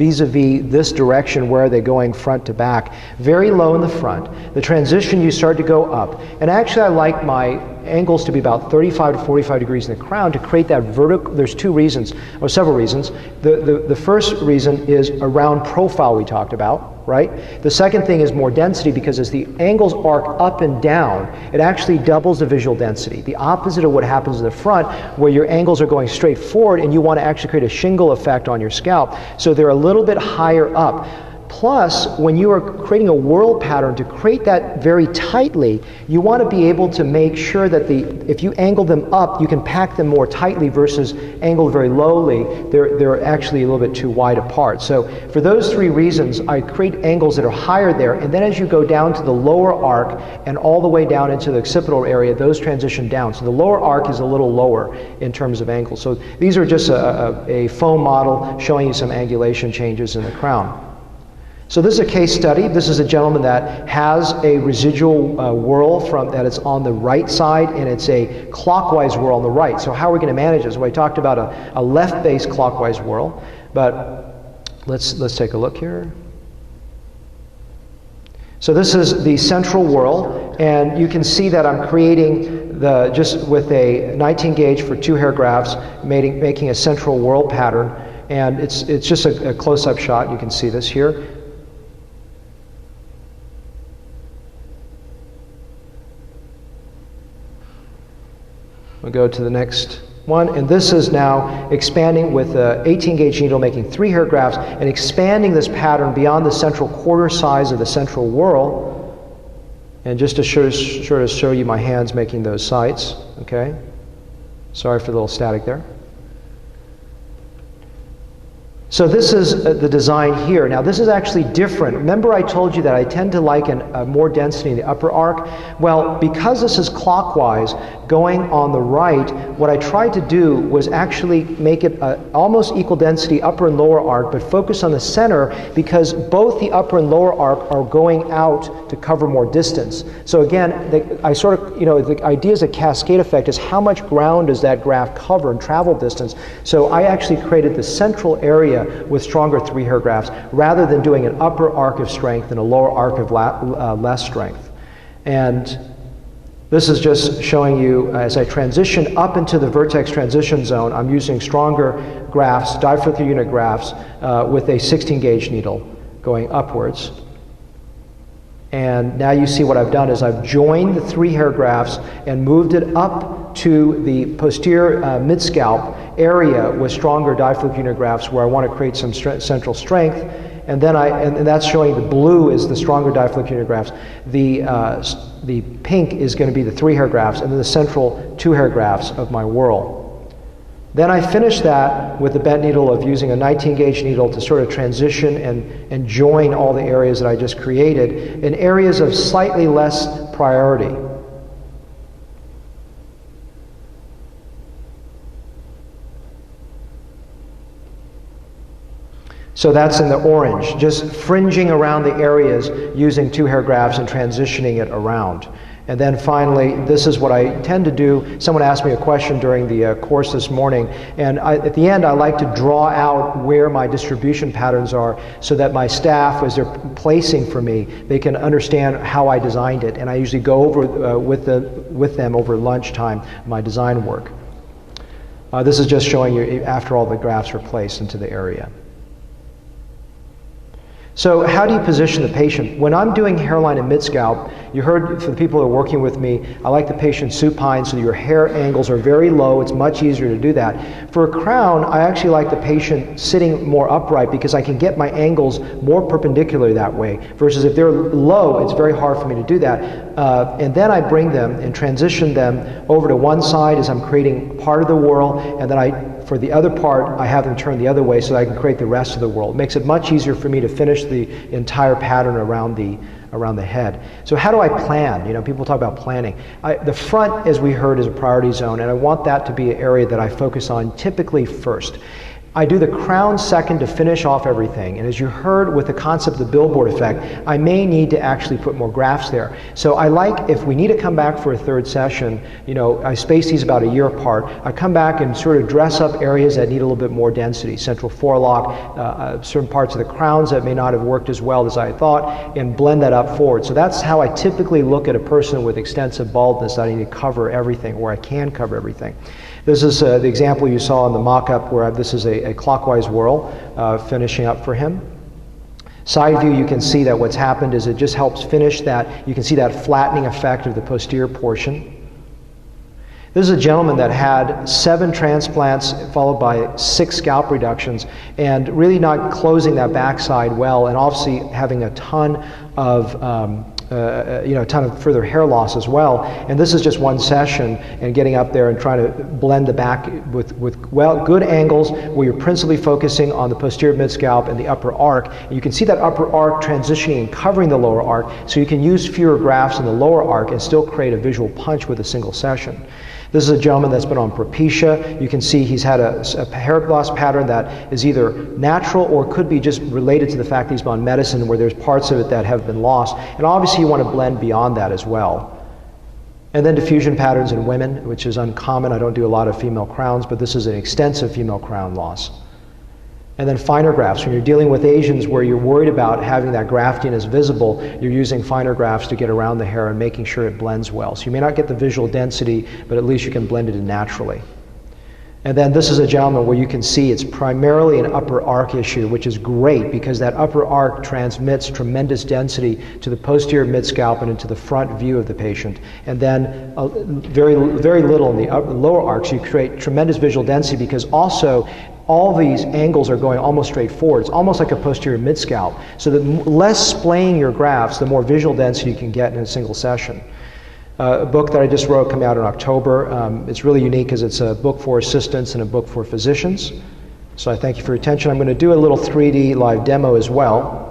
vis-a-vis this direction. Where are they going front to back? Very low in the front. The transition, you start to go up. And actually I like my angles to be about 35 to 45 degrees in the crown to create that vertical. There's two reasons, or several reasons. The first reason is around profile we talked about, right? The second thing is more density, because as the angles arc up and down, it actually doubles the visual density. The opposite of what happens in the front, where your angles are going straight forward and you want to actually create a shingle effect on your scalp. So they're a little bit higher up. Plus, when you are creating a whorl pattern, to create that very tightly, you want to be able to make sure that if you angle them up, you can pack them more tightly versus angled very lowly. They're actually a little bit too wide apart. So for those three reasons, I create angles that are higher there, and then as you go down to the lower arc and all the way down into the occipital area, those transition down. So the lower arc is a little lower in terms of angle. So these are just a foam model showing you some angulation changes in the crown. So this is a case study. This is a gentleman that has a residual whorl that is on the right side, and it's a clockwise whorl on the right. So how are we going to manage this? Well, I talked about a left-based clockwise whorl, but let's take a look here. So this is the central whorl, and you can see that I'm creating just with a 19 gauge for 2 hair grafts, making a central whorl pattern, and it's just a close-up shot. You can see this here. We'll go to the next one, and this is now expanding with an 18 gauge needle, making 3 hair grafts and expanding this pattern beyond the central quarter size of the central whorl. And just to show you my hands making those sights, okay? Sorry for the little static there. So this is the design here. Now this is actually different. Remember I told you that I tend to like more density in the upper arc? Well, because this is clockwise, going on the right, what I tried to do was actually make it almost equal density upper and lower arc, but focus on the center, because both the upper and lower arc are going out to cover more distance. So again, the idea is a cascade effect, is how much ground does that graft cover and travel distance. So I actually created the central area with stronger 3 hair grafts, rather than doing an upper arc of strength and a lower arc of less strength. And this is just showing you as I transition up into the vertex transition zone, I'm using stronger grafts, difollicular unit grafts, with a 16 gauge needle going upwards. And now you see what I've done is I've joined the 3 hair grafts and moved it up to the posterior mid-scalp area with stronger difollicular unit grafts, where I want to create some central strength. And then and that's showing the blue is the stronger difollicular unit grafts. The pink is going to be the 3 hair grafts, and then the central 2 hair grafts of my whorl. Then I finish that with the bent needle of using a 19 gauge needle to sort of transition and join all the areas that I just created in areas of slightly less priority. So that's in the orange, just fringing around the areas using 2 hair grafts and transitioning it around. And then finally, this is what I tend to do. Someone asked me a question during the course this morning, and at the end I like to draw out where my distribution patterns are, so that my staff, as they're placing for me, they can understand how I designed it. And I usually go over with them over lunchtime my design work. This is just showing you after all the grafts are placed into the area. So how do you position the patient? When I'm doing hairline and mid-scalp, you heard for the people who are working with me, I like the patient supine, so your hair angles are very low. It's much easier to do that. For a crown, I actually like the patient sitting more upright, because I can get my angles more perpendicular that way, versus if they're low, it's very hard for me to do that. And then I bring them and transition them over to one side as I'm creating part of the whorl, and then for the other part, I have them turn the other way so that I can create the rest of the whorl. It makes it much easier for me to finish the entire pattern around the head. So how do I plan? You know, people talk about planning. The front, as we heard, is a priority zone, and I want that to be an area that I focus on typically first. I do the crown second to finish off everything, and as you heard with the concept of the billboard effect, I may need to actually put more grafts there. So I like, if we need to come back for a third session, you know, I space these about a year apart. I come back and sort of dress up areas that need a little bit more density, central forelock, certain parts of the crowns that may not have worked as well as I thought, and blend that up forward. So that's how I typically look at a person with extensive baldness, that I need to cover everything, or I can cover everything. This is the example you saw in the mock-up where this is a clockwise whirl finishing up for him. Side view, you can see that what's happened is it just helps finish that. You can see that flattening effect of the posterior portion. This is a gentleman that had 7 transplants followed by 6 scalp reductions, and really not closing that backside well, and obviously having a ton of a ton of further hair loss as well. And this is just one session, and getting up there and trying to blend the back with good angles where you're principally focusing on the posterior mid-scalp and the upper arc. And you can see that upper arc transitioning and covering the lower arc, so you can use fewer grafts in the lower arc and still create a visual punch with a single session. This is a gentleman that's been on Propecia. You can see he's had a hair loss pattern that is either natural or could be just related to the fact that he's been on medicine where there's parts of it that have been lost. And obviously you want to blend beyond that as well. And then diffusion patterns in women, which is uncommon. I don't do a lot of female crowns, but this is an extensive female crown loss. And then finer grafts. When you're dealing with Asians where you're worried about having that graftiness visible, you're using finer grafts to get around the hair and making sure it blends well. So you may not get the visual density, but at least you can blend it in naturally. And then this is a gentleman where you can see it's primarily an upper arc issue, which is great because that upper arc transmits tremendous density to the posterior mid-scalp and into the front view of the patient. And then very little in the lower arc, so you create tremendous visual density because also all these angles are going almost straight forward. It's almost like a posterior mid-scalp. So the less splaying your grafts, the more visual density you can get in a single session. A book that I just wrote coming out in October. It's really unique because it's a book for assistants and a book for physicians. So I thank you for your attention. I'm going to do a little 3D live demo as well.